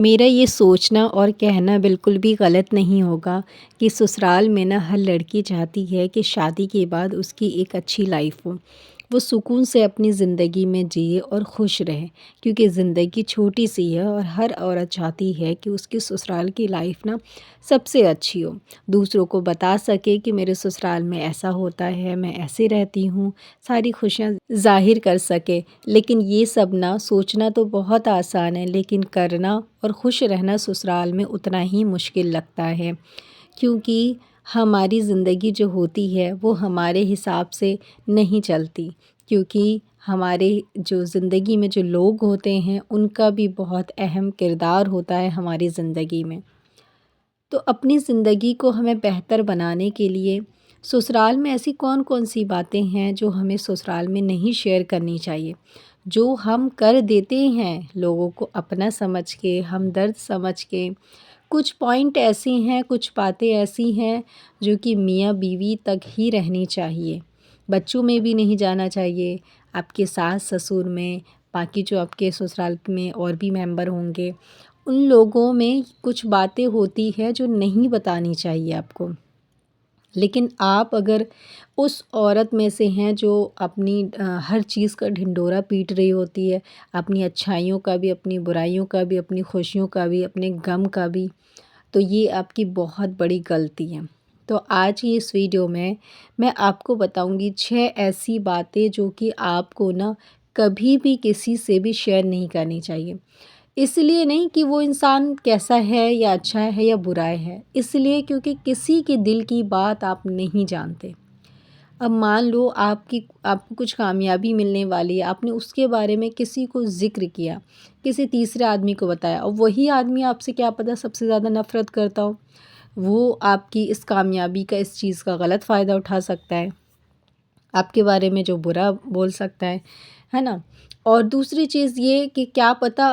मेरा ये सोचना और कहना बिल्कुल भी गलत नहीं होगा कि ससुराल में ना हर लड़की चाहती है कि शादी के बाद उसकी एक अच्छी लाइफ हो। वो सुकून से अपनी ज़िंदगी में जिए और खुश रहे, क्योंकि ज़िंदगी छोटी सी है और हर औरत चाहती है कि उसकी ससुराल की लाइफ ना सबसे अच्छी हो। दूसरों को बता सके कि मेरे ससुराल में ऐसा होता है, मैं ऐसे रहती हूँ, सारी खुशियाँ ज़ाहिर कर सके। लेकिन ये सब ना सोचना तो बहुत आसान है, लेकिन करना और खुश रहना ससुराल में उतना ही मुश्किल लगता है, क्योंकि हमारी ज़िंदगी जो होती है वो हमारे हिसाब से नहीं चलती, क्योंकि हमारे जो ज़िंदगी में जो लोग होते हैं उनका भी बहुत अहम किरदार होता है हमारी ज़िंदगी में। तो अपनी ज़िंदगी को हमें बेहतर बनाने के लिए ससुराल में ऐसी कौन-कौन सी बातें हैं जो हमें ससुराल में नहीं शेयर करनी चाहिए। जो हम कर देते हैं लोगों को अपना समझ के, हमदर्द समझ के, कुछ पॉइंट ऐसे हैं, कुछ बातें ऐसी हैं जो कि मियाँ-बीवी तक ही रहनी चाहिए। बच्चों में भी नहीं जाना चाहिए, आपके सास-ससुर में, बाकी जो आपके ससुराल में और भी मेंबर होंगे, उन लोगों में कुछ बातें होती हैं जो नहीं बतानी चाहिए आपको। लेकिन आप अगर उस औरत में से हैं जो अपनी हर चीज़ का ढिंढोरा पीट रही होती है, अपनी अच्छाइयों का भी, अपनी बुराइयों का भी, अपनी खुशियों का भी, अपने गम का भी, तो ये आपकी बहुत बड़ी गलती है। तो आज की इस वीडियो में मैं आपको बताऊंगी 6 ऐसी बातें जो कि आपको ना कभी भी किसी से भी शेयर नहीं करनी चाहिए। इसलिए नहीं कि वो इंसान कैसा है या अच्छा है या बुरा है, इसलिए क्योंकि किसी के दिल की बात आप नहीं जानते। अब मान लो आपको कुछ कामयाबी मिलने वाली है, आपने उसके बारे में किसी को ज़िक्र किया, किसी तीसरे आदमी को बताया और वही आदमी आपसे क्या पता सबसे ज़्यादा नफ़रत करता हो। वो आपकी इस कामयाबी का, इस चीज़ का गलत फ़ायदा उठा सकता है, आपके बारे में जो बुरा बोल सकता है ना? और दूसरी चीज़ ये कि क्या पता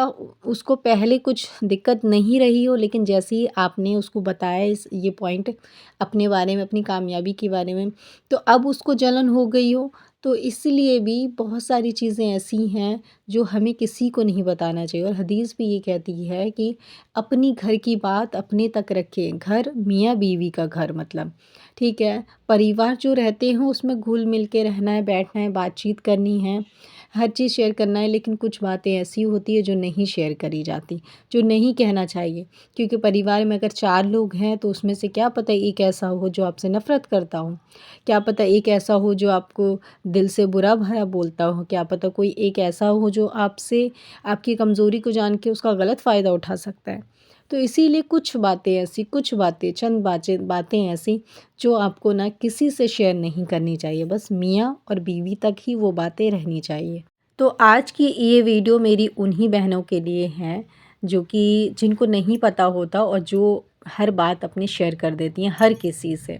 उसको पहले कुछ दिक्कत नहीं रही हो, लेकिन जैसे ही आपने उसको बताया ये पॉइंट अपने बारे में, अपनी कामयाबी के बारे में, तो अब उसको जलन हो गई हो। तो इसलिए भी बहुत सारी चीज़ें ऐसी हैं जो हमें किसी को नहीं बताना चाहिए, और हदीस भी ये कहती है कि अपनी घर की बात अपने तक रखें। घर मियाँ-बीवी का घर मतलब, ठीक है? परिवार जो रहते हैं उसमें घुल-मिल के रहना है, बैठना है, बातचीत करनी है, हर चीज़ शेयर करना है। लेकिन कुछ बातें ऐसी होती है जो नहीं शेयर करी जाती, जो नहीं कहना चाहिए, क्योंकि परिवार में अगर 4 लोग हैं तो उसमें से क्या पता एक ऐसा हो जो आपसे नफ़रत करता हो, क्या पता एक ऐसा हो जो आपको दिल से बुरा-भला बोलता हो, क्या पता कोई एक ऐसा हो जो आपसे आपकी कमज़ोरी को जान के उसका गलत फ़ायदा उठा सकता है। तो इसीलिए कुछ बातें ऐसी, कुछ बातें, चंद बातें ऐसी जो आपको ना किसी से शेयर नहीं करनी चाहिए, बस मियाँ और बीवी तक ही वो बातें रहनी चाहिए। तो आज की ये वीडियो मेरी उन्हीं बहनों के लिए है जो कि जिनको नहीं पता होता और जो हर बात अपनी शेयर कर देती हैं हर किसी से।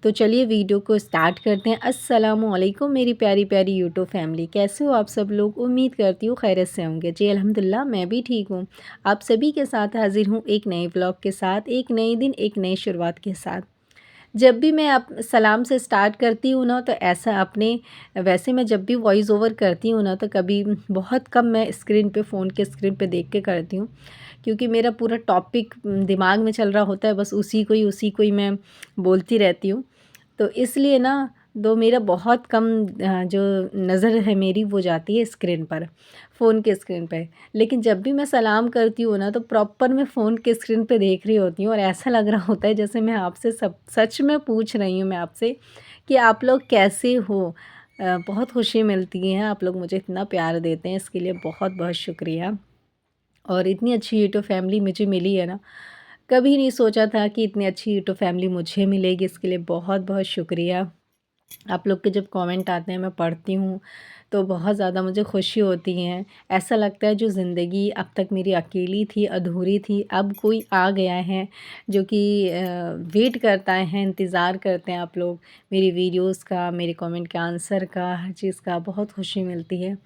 तो चलिए वीडियो को स्टार्ट करते हैं। अस्सलामुअलैकुम मेरी प्यारी प्यारी यूट्यूब फैमिली, कैसे हो आप सब लोग? उम्मीद करती हूँ खैरियत से होंगे। जी अल्हम्दुलिल्लाह मैं भी ठीक हूँ। आप सभी के साथ हाज़िर हूँ एक नए व्लॉग के साथ, एक नए दिन, एक नई शुरुआत के साथ। जब भी मैं आप सलाम से स्टार्ट करती हूँ ना, तो ऐसा अपने वैसे मैं जब भी वॉइस ओवर करती हूँ ना, तो कभी बहुत कम मैं स्क्रीन पे, फ़ोन के स्क्रीन पे देख के करती हूँ, क्योंकि मेरा पूरा टॉपिक दिमाग में चल रहा होता है, बस उसी को ही मैं बोलती रहती हूँ। तो इसलिए ना दो मेरा बहुत कम जो नज़र है मेरी वो जाती है स्क्रीन पर, फ़ोन के स्क्रीन पे। लेकिन जब भी मैं सलाम करती हूँ ना, तो प्रॉपर मैं फ़ोन के स्क्रीन पे देख रही होती हूँ और ऐसा लग रहा होता है जैसे मैं आपसे सब सच में पूछ रही हूँ मैं आपसे कि आप लोग कैसे हो? बहुत खुशी मिलती है, आप लोग मुझे इतना प्यार देते हैं, इसके लिए बहुत-बहुत शुक्रिया। और इतनी अच्छी यूट्यूब फैमिली मुझे मिली है ना, कभी नहीं सोचा था कि इतनी अच्छी यूट्यूब फैमिली मुझे मिलेगी, इसके लिए बहुत-बहुत शुक्रिया। आप लोग के जब कमेंट आते हैं मैं पढ़ती हूँ, तो बहुत ज़्यादा मुझे खुशी होती है। ऐसा लगता है जो ज़िंदगी अब तक मेरी अकेली थी, अधूरी थी, अब कोई आ गया है जो कि वेट करता है, इंतज़ार करते हैं आप लोग मेरी वीडियोज़ का, मेरे कमेंट के आंसर का, हर चीज़ का बहुत खुशी मिलती है।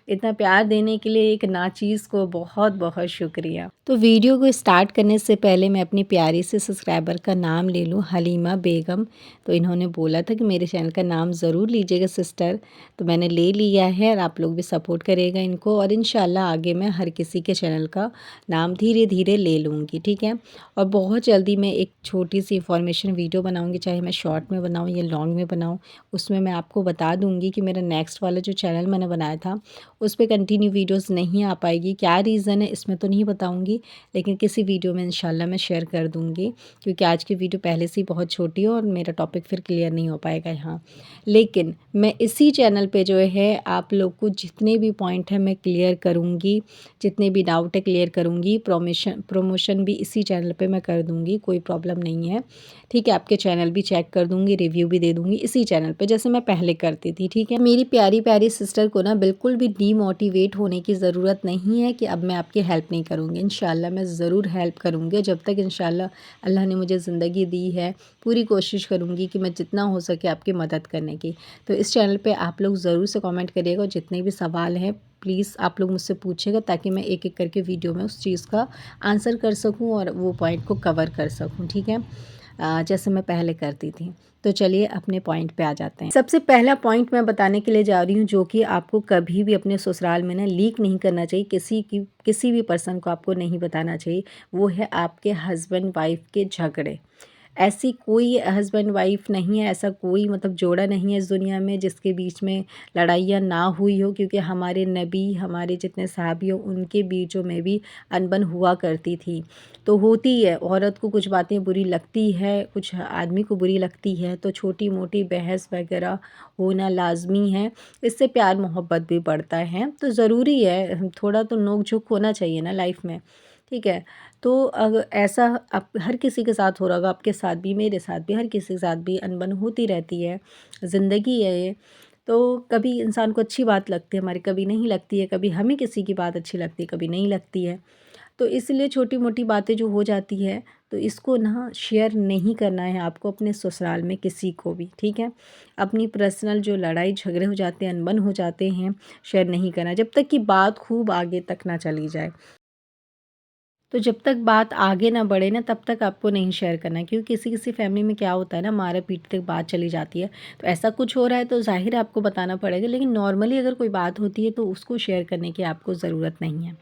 इतना प्यार देने के लिए एक नाचीज़ को बहुत बहुत शुक्रिया। तो वीडियो को स्टार्ट करने से पहले मैं अपनी प्यारी से सब्सक्राइबर का नाम ले लूँ, हलीमा बेगम। तो इन्होंने बोला था कि मेरे चैनल का नाम ज़रूर लीजिएगा सिस्टर, तो मैंने ले लिया है और आप लोग भी सपोर्ट करेगा इनको, और इंशाल्लाह आगे मैं हर किसी के चैनल का नाम धीरे धीरे ले लूँगी, ठीक है। और बहुत जल्दी मैं एक छोटी सी इंफॉर्मेशन वीडियो बनाऊँगी, चाहे मैं शॉर्ट में बनाऊँ या लॉन्ग में बनाऊँ, उसमें मैं आपको बता दूँगी कि मेरा नेक्स्ट वाला जो चैनल मैंने बनाया था उस पे कंटिन्यू वीडियोस नहीं आ पाएगी। क्या रीज़न है इसमें तो नहीं बताऊँगी, लेकिन किसी वीडियो में इंशाल्लाह मैं शेयर कर दूँगी, क्योंकि आज की वीडियो पहले से ही बहुत छोटी है और मेरा टॉपिक फिर क्लियर नहीं हो पाएगा यहाँ। लेकिन मैं इसी चैनल पे जो है आप लोग को जितने भी पॉइंट हैं मैं क्लियर करूँगी, जितने भी डाउट है क्लियर करूँगी। प्रमोशन भी इसी चैनल पे मैं कर दूँगी, कोई प्रॉब्लम नहीं है, ठीक है। आपके चैनल भी चेक कर दूँगी, रिव्यू भी दे दूँगी इसी चैनल पे जैसे मैं पहले करती थी, ठीक है। मेरी प्यारी प्यारी सिस्टर को ना बिल्कुल भी डीमोटिवेट होने की ज़रूरत नहीं है कि अब मैं आपकी हेल्प नहीं करूँगी। इंशाल्लाह मैं ज़रूर हेल्प करूँगी, जब तक इंशाल्लाह अल्लाह ने मुझे ज़िंदगी दी है पूरी कोशिश करूँगी कि मैं जितना हो सके आपकी मदद करने की। तो इस चैनल पे आप लोग ज़रूर से कमेंट करिएगा और जितने भी सवाल हैं प्लीज़ आप लोग मुझसे पूछिएगा, ताकि मैं एक एक करके वीडियो में उस चीज़ का आंसर कर सकूं और वो पॉइंट को कवर कर सकूं, ठीक है, जैसे मैं पहले करती थी। तो चलिए अपने पॉइंट पे आ जाते हैं। सबसे पहला पॉइंट मैं बताने के लिए जा रही हूँ, जो कि आपको कभी भी अपने ससुराल में ना लीक नहीं करना चाहिए, किसी भी पर्सन को आपको नहीं बताना चाहिए। वो है आपके हस्बैंड वाइफ के झगड़े। ऐसी कोई हस्बैंड वाइफ नहीं है, ऐसा कोई मतलब जोड़ा नहीं है इस दुनिया में जिसके बीच में लड़ाइयाँ ना हुई हो, क्योंकि हमारे नबी, हमारे जितने सहाबी हो उनके बीचों में भी अनबन हुआ करती थी। तो होती है, औरत को कुछ बातें बुरी लगती है, कुछ आदमी को बुरी लगती है, तो छोटी मोटी बहस वगैरह होना लाजमी है। इससे प्यार मोहब्बत भी बढ़ता है, तो ज़रूरी है थोड़ा तो नोक झोंक होना चाहिए ना लाइफ में, ठीक है। तो अगर ऐसा आप हर किसी के साथ हो रहा होगा, आपके साथ भी, मेरे साथ भी, हर किसी के साथ भी अनबन होती रहती है, ज़िंदगी है ये। तो कभी इंसान को अच्छी बात लगती है हमारी, कभी नहीं लगती है, कभी हमें किसी की बात अच्छी लगती है, कभी नहीं लगती है। तो इसलिए छोटी मोटी बातें जो हो जाती है, तो इसको ना शेयर नहीं करना है आपको अपने ससुराल में किसी को भी, ठीक है। अपनी पर्सनल जो लड़ाई झगड़े हो जाते हैं, अनबन हो जाते हैं, शेयर नहीं करना जब तक कि बात खूब आगे तक ना चली जाए। तो जब तक बात आगे ना बढ़े ना, तब तक आपको नहीं शेयर करना है, क्योंकि किसी किसी फैमिली में क्या होता है ना, मारा पीट तक बात चली जाती है। तो ऐसा कुछ हो रहा है तो ज़ाहिर है आपको बताना पड़ेगा, लेकिन नॉर्मली अगर कोई बात होती है तो उसको शेयर करने की आपको ज़रूरत नहीं है।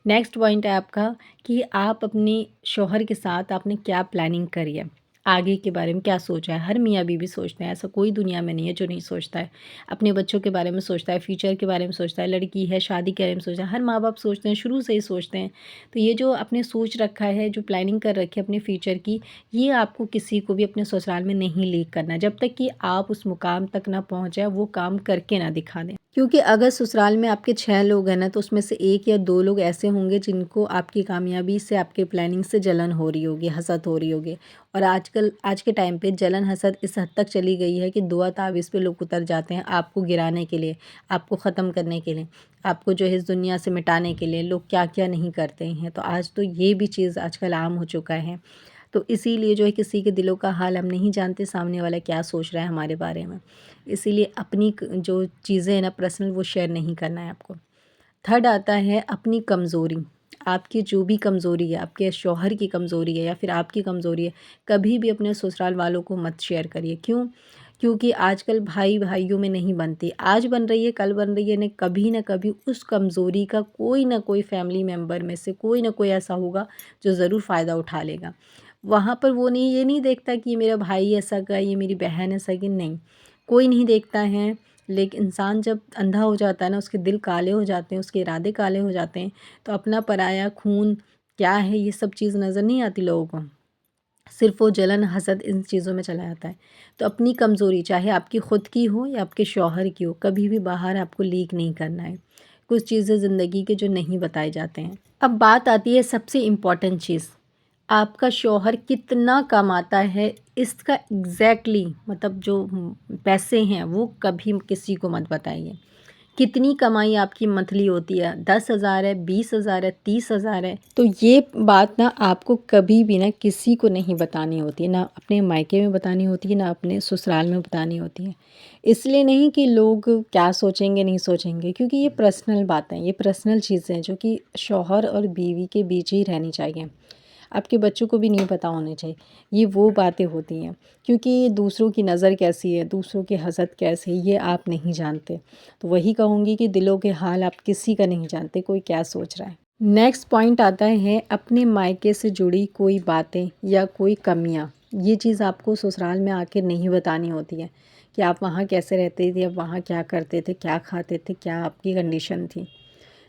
नेक्स्ट पॉइंट है आपका कि आप अपने शौहर के साथ आपने क्या प्लानिंग करी है, आगे के बारे में क्या सोचा है। हर मियाँ बीवी सोचते हैं, ऐसा कोई दुनिया में नहीं है जो नहीं सोचता है। अपने बच्चों के बारे में सोचता है, फ्यूचर के बारे में सोचता है, लड़की है शादी के बारे में सोचता है, हर माँ बाप सोचते हैं, शुरू से ही सोचते हैं। तो ये जो आपने सोच रखा है, जो प्लानिंग कर रखी है अपने फ्यूचर की, ये आपको किसी को भी अपने ससुराल में नहीं लीक करना, जब तक कि आप उस मुकाम तक ना पहुँच जाए, वो काम करके ना दिखा दें। क्योंकि अगर ससुराल में आपके 6 लोग हैं ना, तो उसमें से 1 या 2 लोग ऐसे होंगे जिनको आपकी कामयाबी से, आपके प्लानिंग से जलन हो रही होगी, हसद हो रही होगी। और आज के टाइम पे जलन हसद इस हद तक चली गई है कि दुआ तावीज़ पे लोग उतर जाते हैं आपको गिराने के लिए, आपको ख़त्म करने के लिए, आपको जो है इस दुनिया से मिटाने के लिए लोग क्या-क्या नहीं करते हैं। तो आज तो ये भी चीज़ आजकल आम हो चुका है। तो इसीलिए जो है किसी के दिलों का हाल हम नहीं जानते, सामने वाला क्या सोच रहा है हमारे बारे में। इसीलिए अपनी जो चीज़ें हैं ना पर्सनल, वो शेयर नहीं करना है आपको। थर्ड आता है अपनी कमज़ोरी। आपकी जो भी कमज़ोरी है, आपके शौहर की कमज़ोरी है या फिर आपकी कमज़ोरी है, कभी भी अपने ससुराल वालों को मत शेयर करिए। क्यों? क्योंकि आजकल भाई भाइयों में नहीं बनती, आज बन रही है, कल बन रही है, नहीं कभी ना कभी उस कमज़ोरी का कोई ना कोई फैमिली मेम्बर में से कोई ना कोई ऐसा होगा जो ज़रूर फ़ायदा उठा लेगा। वहाँ पर वो नहीं, ये नहीं देखता कि ये मेरा भाई ऐसा का, ये मेरी बहन ऐसा कि नहीं, कोई नहीं देखता है। लेकिन इंसान जब अंधा हो जाता है ना, उसके दिल काले हो जाते हैं, उसके इरादे काले हो जाते हैं, तो अपना पराया खून क्या है ये सब चीज़ नज़र नहीं आती लोगों को। सिर्फ़ वो जलन, हसद इन चीज़ों में चला जाता है। तो अपनी कमज़ोरी चाहे आपकी ख़ुद की हो या आपके शौहर की हो, कभी भी बाहर आपको लीक नहीं करना है। कुछ चीज़ें ज़िंदगी के जो नहीं बताए जाते हैं। अब बात आती है सबसे इम्पॉर्टेंट चीज़, आपका शौहर कितना कमाता है, इसका एग्ज़ैक्टली मतलब जो पैसे हैं वो कभी किसी को मत बताइए। कितनी कमाई आपकी मंथली होती है, 10,000 है, 20,000 है, 30,000 है। तो ये बात ना आपको कभी भी ना किसी को नहीं बतानी होती है, ना अपने मायके में बतानी होती है, ना अपने ससुराल में बतानी होती है। इसलिए नहीं कि लोग क्या सोचेंगे नहीं सोचेंगे, क्योंकि ये पर्सनल बातें हैं, ये पर्सनल चीज़ें हैं जो कि शौहर और बीवी के बीच ही रहनी चाहिए। आपके बच्चों को भी नहीं पता होनी चाहिए। ये वो बातें होती हैं, क्योंकि दूसरों की नज़र कैसी है, दूसरों की हसद कैसी है, ये आप नहीं जानते। तो वही कहूँगी कि दिलों के हाल आप किसी का नहीं जानते, कोई क्या सोच रहा है। नेक्स्ट पॉइंट आता है अपने मायके से जुड़ी कोई बातें या कोई कमियाँ। ये चीज़ आपको ससुराल में आके नहीं बतानी होती है कि आप वहाँ कैसे रहते थे, आप वहाँ क्या करते थे, क्या खाते थे, क्या आपकी कंडीशन थी।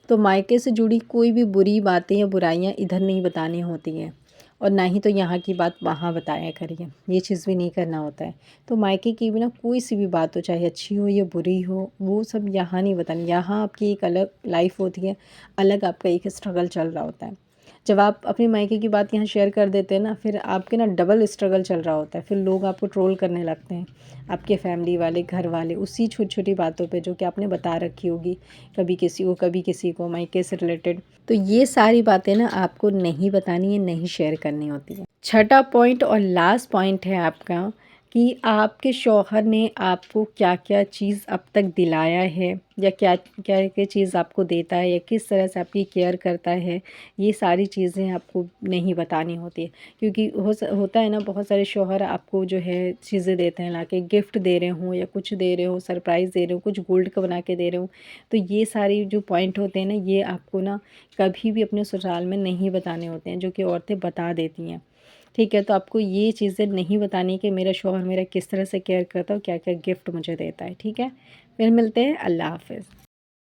तो मायके से जुड़ी कोई भी बुरी बातें या बुराइयाँ इधर नहीं बतानी होती हैं, और ना ही तो यहाँ की बात वहाँ बताया करिए, ये चीज़ भी नहीं करना होता है। तो मायके की भी ना कोई सी भी बात हो, चाहे अच्छी हो या बुरी हो, वो सब यहाँ नहीं बतानी। यहाँ आपकी एक अलग लाइफ होती है, अलग आपका एक स्ट्रगल चल रहा होता है। जब आप अपने मायके की बात यहाँ शेयर कर देते हैं ना, फिर आपके ना डबल स्ट्रगल चल रहा होता है। फिर लोग आपको ट्रोल करने लगते हैं, आपके फैमिली वाले, घर वाले, उसी छोटी छोटी बातों पे जो कि आपने बता रखी होगी, कभी किसी को कभी किसी को, मायके से रिलेटेड। तो ये सारी बातें ना आपको नहीं बतानी है, नहीं शेयर करनी होती है। छठा पॉइंट और लास्ट पॉइंट है आपका कि आपके शौहर ने आपको क्या क्या चीज़ अब तक दिलाया है, या क्या क्या क्या चीज़ आपको देता है, या किस तरह से आपकी केयर करता है। ये सारी चीज़ें आपको नहीं बतानी होती है, क्योंकि होता है ना, बहुत सारे शौहर आपको जो है चीज़ें देते हैं, लाके गिफ्ट दे रहे हों या कुछ दे रहे हो, सरप्राइज़ दे रहे हो, कुछ गोल्ड का बना के दे रहे हो। तो ये सारी जो पॉइंट होते हैं ना, ये आपको ना कभी भी अपने ससुराल में नहीं बताने होते हैं, जो कि औरतें बता देती हैं। ठीक है, तो आपको ये चीज़ें नहीं बतानी कि मेरा शौहर मेरा किस तरह से केयर करता है और क्या क्या गिफ्ट मुझे देता है। ठीक है, फिर मिलते हैं। अल्लाह हाफ़िज़।